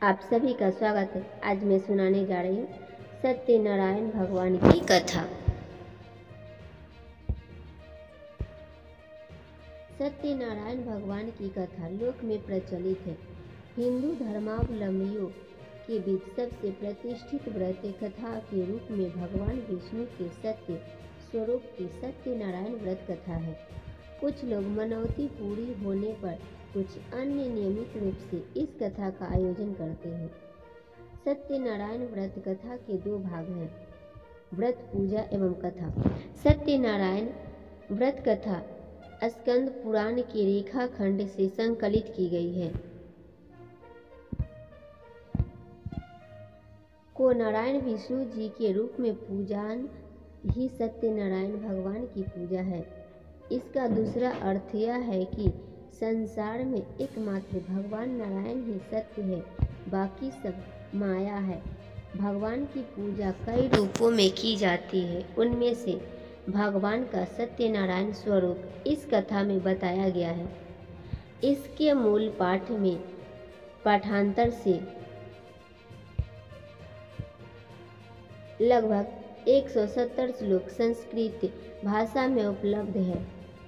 आप सभी का स्वागत है। आज मैं सुनाने जा रही हूँ सत्यनारायण भगवान की कथा। सत्यनारायण भगवान की कथा लोक में प्रचलित है। हिंदू धर्मावलंबियों के बीच सबसे प्रतिष्ठित व्रत कथा के रूप में भगवान विष्णु के सत्य स्वरूप की सत्यनारायण व्रत कथा है। कुछ लोग मनौती पूरी होने पर, कुछ अन्य नियमित रूप से इस कथा का आयोजन करते हैं। सत्यनारायण व्रत कथा के दो भाग हैं, व्रत पूजा एवं कथा। सत्यनारायण व्रत कथा स्कंद पुराण के रेखाखंड से संकलित की गई है। को नारायण विष्णु जी के रूप में पूजन ही सत्यनारायण भगवान की पूजा है। इसका दूसरा अर्थ यह है कि संसार में एकमात्र भगवान नारायण ही सत्य है, बाकी सब माया है। भगवान की पूजा कई रूपों में की जाती है, उनमें से भगवान का सत्यनारायण स्वरूप इस कथा में बताया गया है। इसके मूल पाठ में पाठांतर से लगभग 170 श्लोक संस्कृत भाषा में उपलब्ध है,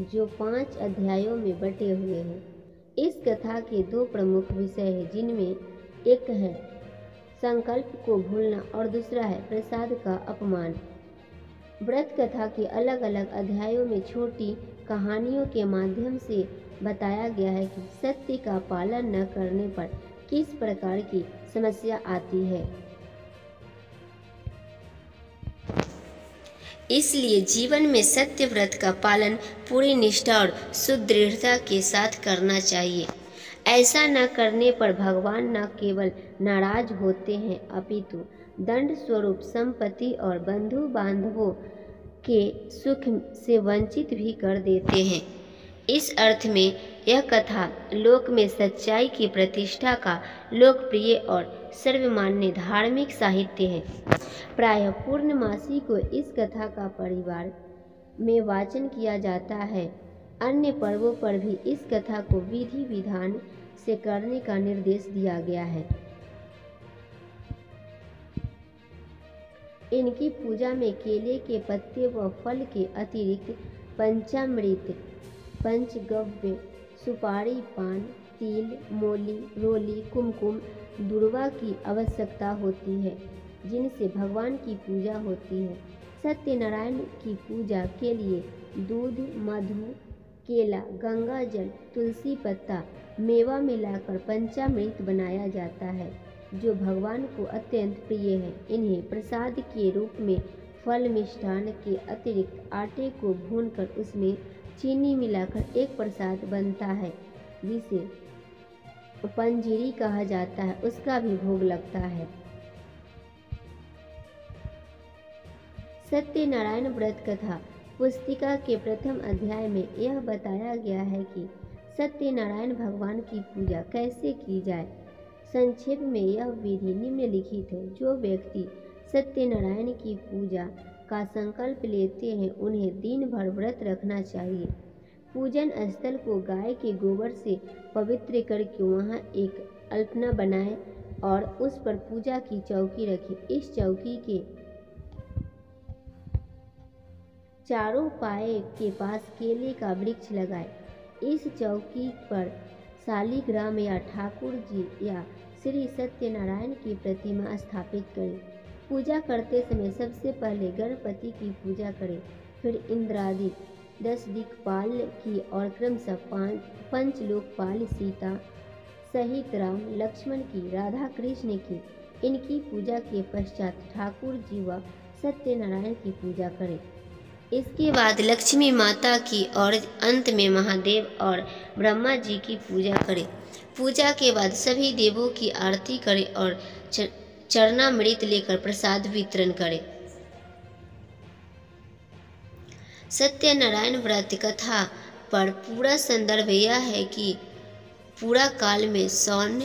जो 5 अध्यायों में बटे हुए हैं। इस कथा के दो प्रमुख विषय हैं, जिनमें एक है संकल्प को भूलना और दूसरा है प्रसाद का अपमान। व्रत कथा के अलग अलग अध्यायों में छोटी कहानियों के माध्यम से बताया गया है कि सत्य का पालन न करने पर किस प्रकार की समस्या आती है। इसलिए जीवन में सत्य व्रत का पालन पूरी निष्ठा और सुदृढ़ता के साथ करना चाहिए। ऐसा न करने पर भगवान न केवल नाराज होते हैं, अपितु दंड स्वरूप संपत्ति और बंधु बांधवों के सुख से वंचित भी कर देते हैं। इस अर्थ में यह कथा लोक में सच्चाई की प्रतिष्ठा का लोकप्रिय और सर्वमान्य धार्मिक साहित्य है। प्रायः पूर्णमासी को इस कथा का परिवार में वाचन किया जाता है। अन्य पर्वों पर भी इस कथा को विधि विधान से करने का निर्देश दिया गया है। इनकी पूजा में केले के पत्ते व फल के अतिरिक्त पंचामृत, पंचगव्य, सुपारी, पान, तिल, मोली, रोली, कुमकुम, दुर्वा की आवश्यकता होती है, जिनसे भगवान की पूजा होती है। सत्यनारायण की पूजा के लिए दूध, मधु, केला, गंगा जल, तुलसी पत्ता, मेवा मिलाकर पंचामृत बनाया जाता है, जो भगवान को अत्यंत प्रिय है। इन्हें प्रसाद के रूप में फल मिष्ठान के अतिरिक्त आटे को भूनकर उसमें चीनी मिलाकर एक प्रसाद बनता है, जिसे पंजीरी कहा जाता है, उसका भी भोग लगता है। सत्यनारायण व्रत कथा पुस्तिका के प्रथम अध्याय में यह बताया गया है कि सत्यनारायण भगवान की पूजा कैसे की जाए। संक्षेप में यह विधि निम्नलिखित है। जो व्यक्ति सत्यनारायण की पूजा का संकल्प लेते हैं, उन्हें दिन भर व्रत रखना चाहिए। पूजन स्थल को गाय के गोबर से पवित्र करके वहां एक अल्पना बनाएं और उस पर पूजा की चौकी रखें। इस चौकी के चारों पाए के पास केले का वृक्ष लगाएं। इस चौकी पर शालिग्राम या ठाकुर जी या श्री सत्यनारायण की प्रतिमा स्थापित करें। पूजा करते समय सबसे पहले गणपति की पूजा करें, फिर इंद्रादि 10 दिक्पाल की और क्रमशः 5 लोकपाल सीता सहित राम लक्ष्मण की, राधा कृष्ण की। इनकी पूजा के पश्चात ठाकुर जी व सत्यनारायण की पूजा करें। इसके बाद लक्ष्मी माता की और अंत में महादेव और ब्रह्मा जी की पूजा करें। पूजा के बाद सभी देवों की आरती करें और चरणामृत लेकर प्रसाद वितरण करें। सत्यनारायण व्रत कथा पर पूरा संदर्भ यह है कि पूरा काल में सौन,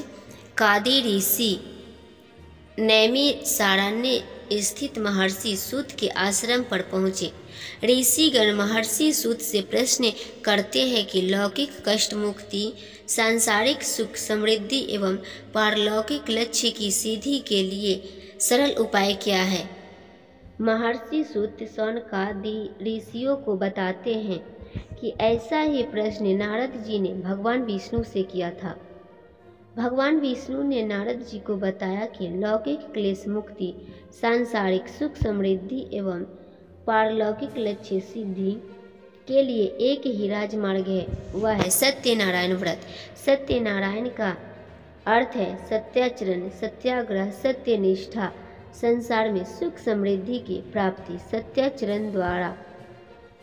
कादी ऋषि, नैमिषारण्य स्थित महर्षि सूत के आश्रम पर पहुँचे। ऋषिगण महर्षि सूत से प्रश्न करते हैं कि लौकिक कष्ट मुक्ति, सांसारिक सुख समृद्धि एवं पारलौकिक लक्ष्य की सिद्धि के लिए सरल उपाय क्या है। महर्षि सूत शौनकादि ऋषियों को बताते हैं कि ऐसा ही प्रश्न नारद जी ने भगवान विष्णु से किया था। भगवान विष्णु ने नारद जी को बताया कि लौकिक क्लेश मुक्ति, सांसारिक सुख समृद्धि एवं पारलौकिक लक्ष्य सिद्धि के लिए एक ही राजमार्ग है, वह है सत्यनारायण व्रत। सत्यनारायण का अर्थ है सत्याचरण, सत्याग्रह, सत्यनिष्ठा। संसार में सुख समृद्धि की प्राप्ति सत्याचरण द्वारा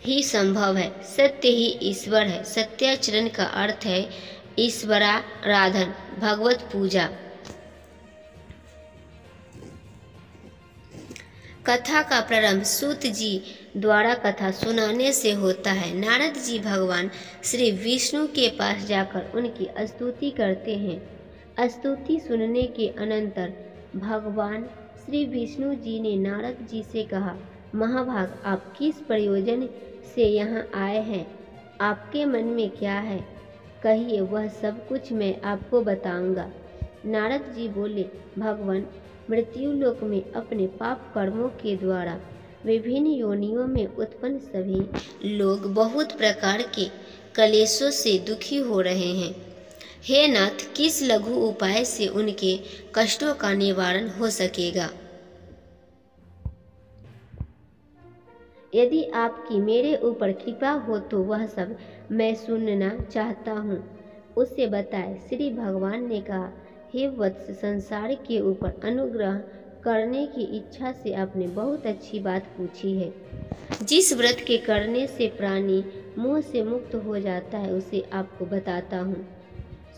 ही संभव है। सत्य ही ईश्वर है। सत्याचरण का अर्थ है ईश्वराराधन, भगवत पूजा। कथा का प्रारंभ सूत जी द्वारा कथा सुनाने से होता है। नारद जी भगवान श्री विष्णु के पास जाकर उनकी स्तुति करते हैं। स्तुति सुनने के अनंतर भगवान श्री विष्णु जी ने नारद जी से कहा, महाभाग, आप किस प्रयोजन से यहाँ आए हैं? आपके मन में क्या है? कहिए, वह सब कुछ मैं आपको बताऊंगा। नारद जी बोले, भगवान, मृत्युलोक में अपने पाप कर्मों के द्वारा विभिन्न योनियों में उत्पन्न सभी लोग बहुत प्रकार के कलेशों से दुखी हो रहे हैं। हे नाथ, किस लघु उपाय से उनके कष्टों का निवारण हो सकेगा? यदि आपकी मेरे ऊपर कृपा हो तो वह सब मैं सुनना चाहता हूँ। उसे बताए। श्री भगवान ने कहा, हे वत्स, संसार के ऊपर अनुग्रह करने की इच्छा से आपने बहुत अच्छी बात पूछी है। जिस व्रत के करने से प्राणी मोह से मुक्त हो जाता है उसे आपको बताता हूँ।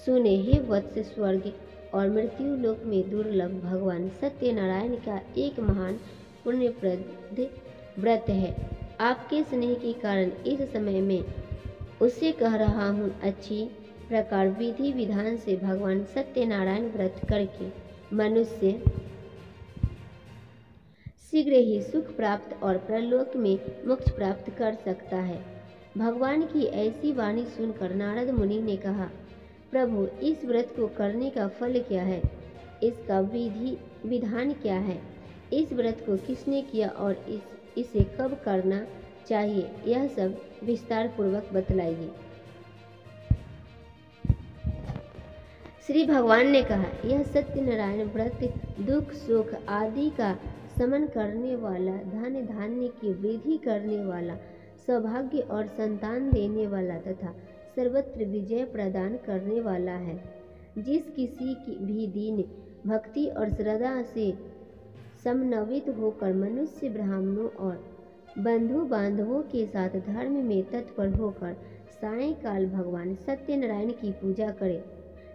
सुने। हे वत्स, स्वर्ग और मृत्यु लोक में दुर्लभ भगवान सत्यनारायण का एक महान पुण्यप्रद व्रत है। आपके स्नेह के कारण इस समय में उसे कह रहा हूँ। अच्छी प्रकार विधि विधान से भगवान सत्यनारायण व्रत करके मनुष्य शीघ्र ही सुख प्राप्त और परलोक में मोक्ष प्राप्त कर सकता है। भगवान की ऐसी वाणी सुनकर नारद मुनि ने कहा, प्रभु, इस व्रत को करने का फल क्या है? इसका विधि विधान क्या है? इस व्रत को किसने किया और इसे कब करना चाहिए? यह सब विस्तार पूर्वक बतलाइए। श्री भगवान ने कहा, यह सत्यनारायण व्रत दुख सुख आदि का शमन करने वाला, धन धान्य की वृद्धि करने वाला, सौभाग्य और संतान देने वाला तथा सर्वत्र विजय प्रदान करने वाला है। जिस किसी की भी दीन भक्ति और श्रद्धा से समन्वित होकर मनुष्य ब्राह्मणों और बंधु बांधवों के साथ धर्म में तत्पर होकर सायंकाल भगवान सत्यनारायण की पूजा करे,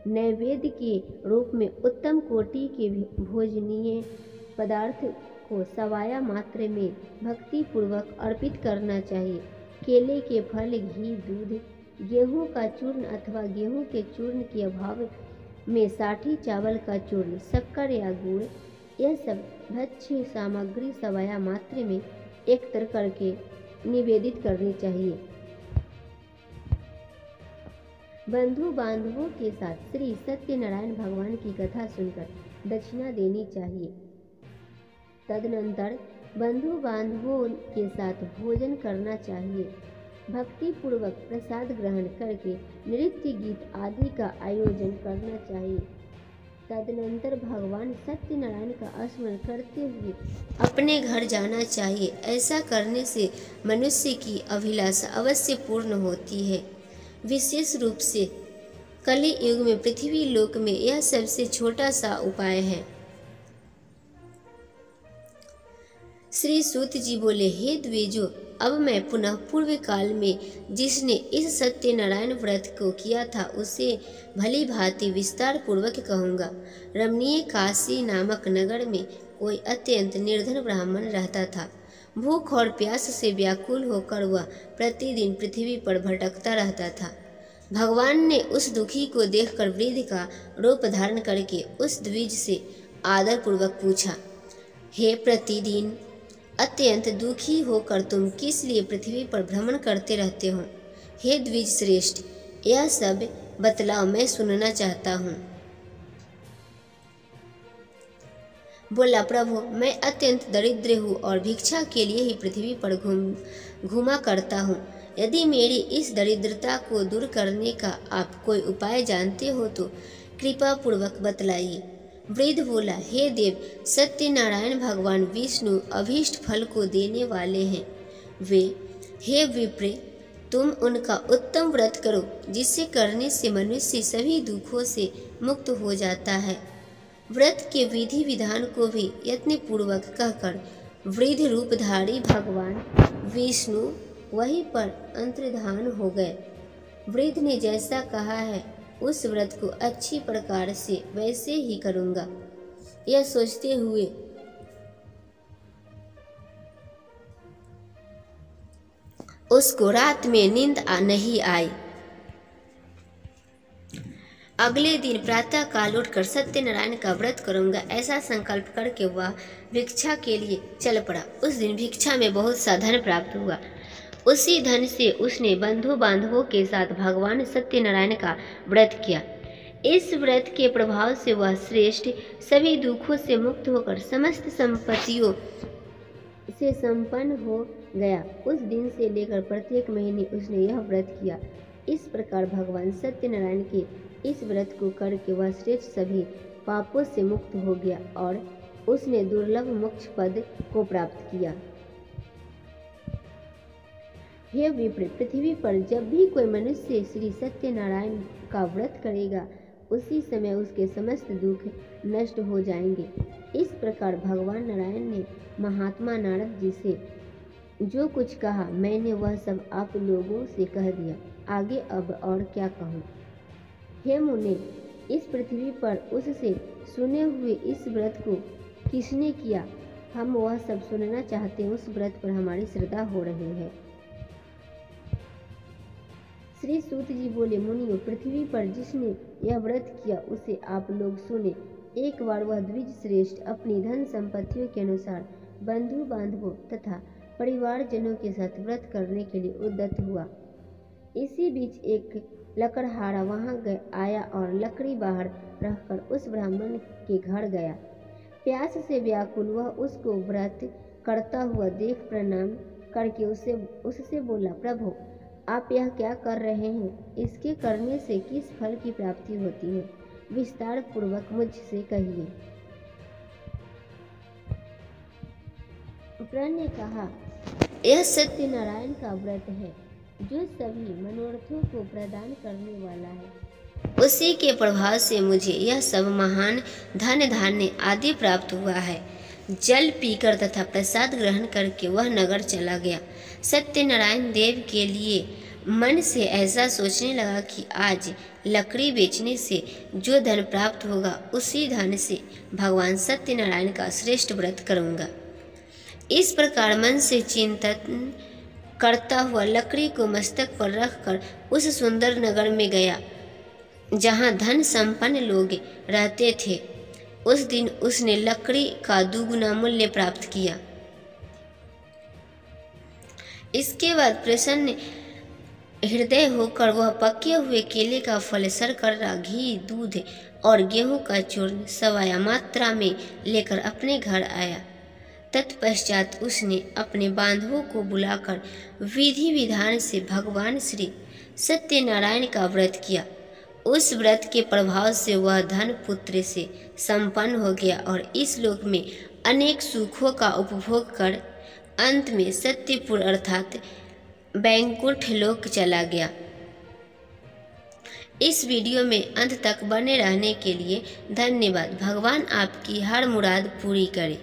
नैवेद्य के रूप में उत्तम कोटि के भोजनीय पदार्थ को सवाया मात्रा में भक्ति पूर्वक अर्पित करना चाहिए। केले के फल, घी, दूध, गेहूं का चूर्ण अथवा गेहूं के चूर्ण के अभाव में साठी चावल का चूर्ण, शक्कर या गुड़, यह सब भक्ष्य सामग्री सवाया मात्रा में एकत्र करके निवेदित करनी चाहिए। बंधु बांधवों के साथ श्री सत्यनारायण भगवान की कथा सुनकर दक्षिणा देनी चाहिए। तदनंतर बंधु बांधवों के साथ भोजन करना चाहिए। भक्ति पूर्वक प्रसाद ग्रहण करके नृत्य गीत आदि का आयोजन करना चाहिए। तदनंतर भगवान सत्यनारायण का स्मरण करते हुए अपने घर जाना चाहिए। ऐसा करने से मनुष्य की अभिलाषा अवश्य पूर्ण होती है। विशेष रूप से कलि युग में पृथ्वी लोक में यह सबसे छोटा सा उपाय है। श्री सूत जी बोले, हे द्विजो, अब मैं पुनः पूर्व काल में जिसने इस सत्यनारायण व्रत को किया था उसे भली भांति विस्तार पूर्वक कहूँगा। रमणीय काशी नामक नगर में कोई अत्यंत निर्धन ब्राह्मण रहता था। भूख और प्यास से व्याकुल होकर वह प्रतिदिन पृथ्वी पर भटकता रहता था। भगवान ने उस दुखी को देखकर वृद्ध का रूप धारण करके उस द्विज से आदर पूर्वक पूछा, हे प्रतिदिन अत्यंत दुखी होकर तुम किस लिए पृथ्वी पर भ्रमण करते रहते हो? हे द्विज श्रेष्ठ, यह सब बतलाओ, मैं सुनना चाहता हूँ। बोला, प्रभु, मैं अत्यंत दरिद्र हूँ और भिक्षा के लिए ही पृथ्वी पर घूमा करता हूँ। यदि मेरी इस दरिद्रता को दूर करने का आप कोई उपाय जानते हो तो कृपा पूर्वक बतलाइए। वृद्ध बोला, हे देव, सत्यनारायण भगवान विष्णु अभीष्ट फल को देने वाले हैं। वे, हे विप्र, तुम उनका उत्तम व्रत करो, जिसे करने से मनुष्य सभी दुखों से मुक्त हो जाता है। व्रत के विधि विधान को भी यत्नपूर्वक कहकर वृद्ध रूपधारी भगवान विष्णु वहीं पर अंतर्धान हो गए। वृद्ध ने जैसा कहा है उस व्रत को अच्छी प्रकार से वैसे ही करूँगा, यह सोचते हुए उसको रात में नींद नहीं आई। अगले दिन प्रातः काल उठकर सत्यनारायण का व्रत करूंगा, ऐसा संकल्प करके वह भिक्षा के लिए चल पड़ा। उस दिन भिक्षा में बहुत सा धन प्राप्त हुआ। उसी धन से उसने बंधु बांधवों के साथ भगवान सत्यनारायण का व्रत किया। इस व्रत के प्रभाव से वह श्रेष्ठ सभी दुखों से मुक्त होकर समस्त संपत्तियों से संपन्न हो गया। उस दिन से लेकर प्रत्येक महीने उसने यह व्रत किया। इस प्रकार भगवान सत्यनारायण के इस व्रत को करके वह श्रेष्ठ सभी पापों से मुक्त हो गया और उसने दुर्लभ मोक्ष पद को प्राप्त किया। हे विप्र, पृथ्वी पर जब भी कोई मनुष्य श्री सत्यनारायण का व्रत करेगा, उसी समय उसके समस्त दुख नष्ट हो जाएंगे। इस प्रकार भगवान नारायण ने महात्मा नारद जी से जो कुछ कहा, मैंने वह सब आप लोगों से कह दिया। आगे अब और क्या कहूँ? हे मुने, इस पृथ्वी पर उससे सुने हुए इस व्रत को किसने किया, हम वह सब सुनना चाहते हैं। उस व्रत पर हमारी श्रद्धा हो रही है। श्री सूत जी बोले, मुनियों, पृथ्वी पर जिसने यह व्रत किया उसे आप लोग सुने। एक बार वह द्विज श्रेष्ठ अपनी धन संपत्तियों के अनुसार बंधु बांधवों तथा परिवारजनों के साथ व्रत करने के लिए उद्यत हुआ। इसी बीच एक लकड़हारा वहां आया और लकड़ी बाहर रखकर उस ब्राह्मण के घर गया। प्यास से व्याकुल वह उसको व्रत करता हुआ देख प्रणाम करके उससे बोला, प्रभु, आप यह क्या कर रहे हैं? इसके करने से किस फल की प्राप्ति होती है? विस्तार पूर्वक मुझसे कहिए। प्रण ने कहा, यह सत्यनारायण का व्रत है जो सभी मनोरथों को प्रदान करने वाला है। उसी के प्रभाव से मुझे यह सब महान धन धान्य आदि प्राप्त हुआ है। जल पीकर तथा प्रसाद ग्रहण करके वह नगर चला गया। सत्यनारायण देव के लिए मन से ऐसा सोचने लगा कि आज लकड़ी बेचने से जो धन प्राप्त होगा उसी धन से भगवान सत्यनारायण का श्रेष्ठ व्रत करूँगा। इस प्रकार मन से चिंतन करता हुआ लकड़ी को मस्तक पर रखकर उस सुंदर नगर में गया जहाँ धन संपन्न लोग रहते थे। उस दिन उसने लकड़ी का दुगुना मूल्य प्राप्त किया। इसके बाद प्रसन्न हृदय होकर वह पके हुए केले का फल, शर्करा, घी, दूध और गेहूं का चूर्ण सवाया मात्रा में लेकर अपने घर आया। तत्पश्चात उसने अपने बांधवों को बुलाकर विधि विधान से भगवान श्री सत्यनारायण का व्रत किया। उस व्रत के प्रभाव से वह धन पुत्र से संपन्न हो गया और इस लोक में अनेक सुखों का उपभोग कर अंत में सत्यपुर अर्थात बैकुंठ लोक चला गया। इस वीडियो में अंत तक बने रहने के लिए धन्यवाद। भगवान आपकी हर मुराद पूरी करे।